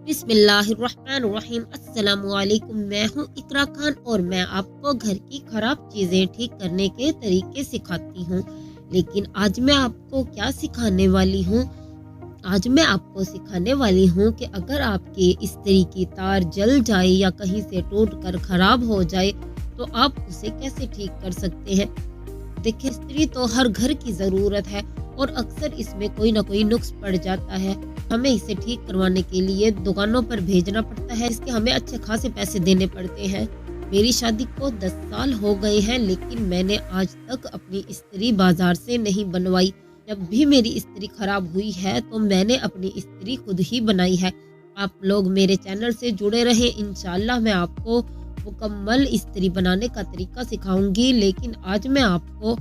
बिस्मिल्लाहिर्रहमानिर्रहीम। अस्सलामुअलैकुम। मैं हूँ इकरा खान और मैं आपको घर की खराब चीज़ें ठीक करने के तरीके सिखाती हूँ। लेकिन आज मैं आपको क्या सिखाने वाली हूँ? आज मैं आपको सिखाने वाली हूँ कि अगर आपके इस्त्री की तार जल जाए या कहीं से टूट कर खराब हो जाए तो आप उसे कैसे ठीक कर सकते हैं। देखिए, इस्त्री तो हर घर की ज़रूरत है और अक्सर इसमें कोई ना कोई नुक्स पड़ जाता है। हमें इसे ठीक करवाने के लिए दुकानों पर भेजना पड़ता है, इसके हमें अच्छे खासे पैसे देने पड़ते हैं। मेरी शादी को 10 साल हो गए हैं, लेकिन मैंने आज तक अपनी इस्त्री बाजार से नहीं बनवाई। जब भी मेरी इस्त्री खराब हुई है तो मैंने अपनी इस्त्री खुद ही बनाई है। आप लोग मेरे चैनल से जुड़े रहें, इंशाल्लाह मैं आपको मुकम्मल इस्त्री बनाने का तरीका सिखाऊंगी। लेकिन आज मैं आपको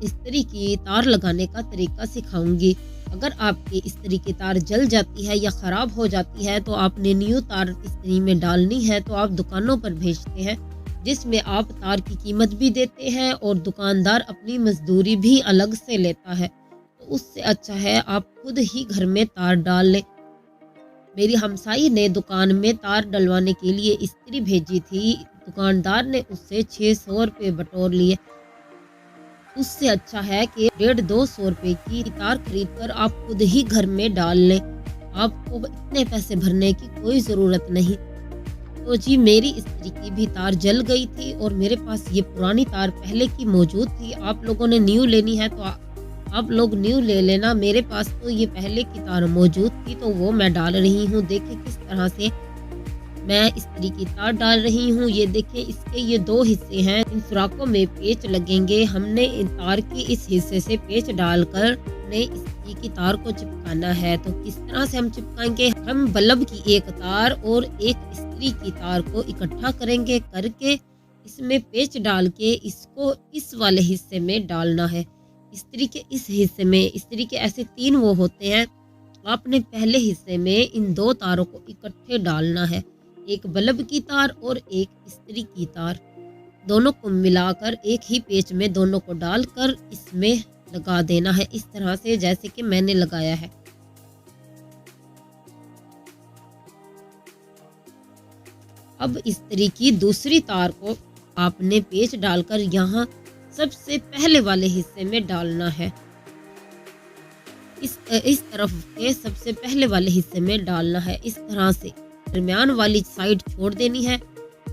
इस्त्री की तार लगाने का तरीका सिखाऊंगी। अगर आपकी इस्त्री की तार जल जाती है या ख़राब हो जाती है तो आपने न्यू तार इस्त्री में डालनी है, तो आप दुकानों पर भेजते हैं जिसमें आप तार की कीमत भी देते हैं और दुकानदार अपनी मजदूरी भी अलग से लेता है। तो उससे अच्छा है आप खुद ही घर में तार डाल लें। मेरी हमसाई ने दुकान में तार डलवाने के लिए इस्त्री भेजी थी, दुकानदार ने उससे 600 रुपये बटोर लिए। उससे अच्छा है कि 150-200 रुपये की तार खरीद कर आप खुद ही घर में डाल लें। आपको इतने पैसे भरने की कोई ज़रूरत नहीं। तो जी, मेरी इस्त्री की भी तार जल गई थी और मेरे पास ये पुरानी तार पहले की मौजूद थी। आप लोगों ने न्यू लेनी है तो आप लोग न्यू ले लेना। मेरे पास तो ये पहले की तार मौजूद थी तो वो मैं डाल रही हूँ। देखिए किस तरह से मैं इस्त्री की तार डाल रही हूँ। ये देखिए, इसके ये 2 हिस्से हैं, इन सुराखों में पेच लगेंगे। हमने इन तार के इस हिस्से से पेच डालकर ने इस्त्री की तार को चिपकाना है। तो किस तरह से हम चिपकाएंगे? हम बल्ब की एक तार और एक इस्त्री की तार को इकट्ठा करेंगे, करके इसमें पेच डाल के इसको इस वाले हिस्से में डालना है। इस्त्री के इस हिस्से में, इस्त्री के ऐसे 3 वो होते हैं, आपने पहले हिस्से में इन 2 तारों को इकट्ठे डालना है, एक बल्ब की तार और एक इस्त्री की तार। दोनों को मिलाकर एक ही पेच में दोनों को डालकर इसमें लगा देना है, इस तरह से जैसे कि मैंने लगाया है। अब इस्त्री की दूसरी तार को आपने पेच डालकर यहाँ सबसे पहले वाले हिस्से में डालना है। इस तरफ के सबसे पहले वाले हिस्से में डालना है, इस तरह से दरमियान वाली साइड छोड़ देनी है।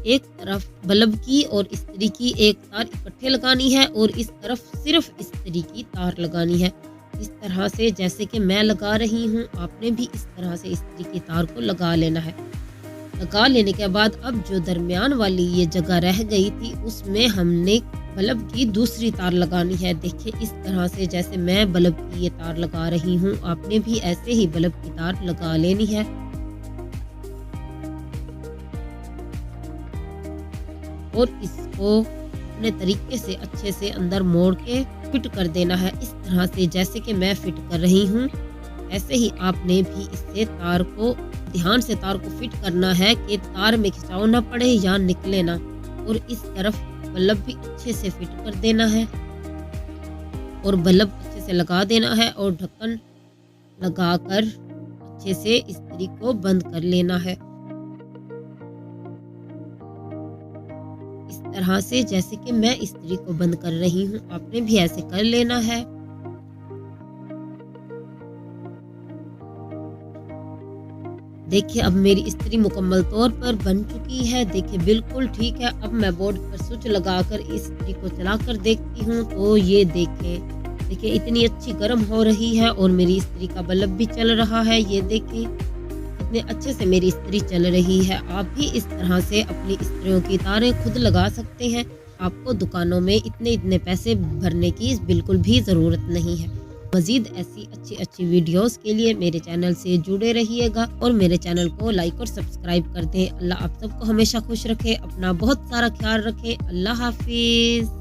एक तरफ बल्ब की और इस्त्री की एक तार इकट्ठे लगानी है और इस तरफ सिर्फ इस्त्री की तार लगानी है, इस तरह से जैसे कि मैं लगा रही हूँ। आपने भी इस तरह से इस्त्री की तार को लगा लेना है। लगा लेने के बाद अब जो दरमियान वाली ये जगह रह गई थी उसमें हमने बल्ब की दूसरी तार लगानी है। देखिए इस तरह से जैसे मैं बल्ब की ये तार लगा रही हूँ, आपने भी ऐसे ही बल्ब की तार लगा लेनी है। और इसको अपने तरीके से अच्छे से अंदर मोड़ के फिट कर देना है, इस तरह से जैसे कि मैं फिट कर रही हूँ। ऐसे ही आपने भी इससे तार को ध्यान से तार को फिट करना है कि तार में खिंचाव ना पड़े या निकले ना। और इस तरफ बल्ब भी अच्छे से फिट कर देना है और बल्ब अच्छे से लगा देना है और ढक्कन लगाकर अच्छे से इस्त्री को बंद कर लेना है, इस तरह से जैसे कि मैं इस्त्री को बंद कर रही हूँ। आपने भी ऐसे कर लेना है। देखिए अब मेरी इस्त्री मुकम्मल तौर पर बन चुकी है। देखिए बिल्कुल ठीक है। अब मैं बोर्ड पर स्विच लगाकर इस्त्री को चलाकर देखती हूँ तो ये देखिए इतनी अच्छी गर्म हो रही है और मेरी इस्त्री का बल्ब भी चल रहा है। ये देखिए कितने अच्छे से मेरी इस्त्री चल रही है। आप भी इस तरह से अपनी इस्त्रियों की तारें खुद लगा सकते हैं। आपको दुकानों में इतने पैसे भरने की बिल्कुल भी ज़रूरत नहीं है। मज़ीद ऐसी अच्छी वीडियोस के लिए मेरे चैनल से जुड़े रहिएगा और मेरे चैनल को लाइक और सब्सक्राइब कर दें। अल्लाह आप सबको हमेशा खुश रखे, अपना बहुत सारा ख्याल रखें। अल्लाह हाफिज़।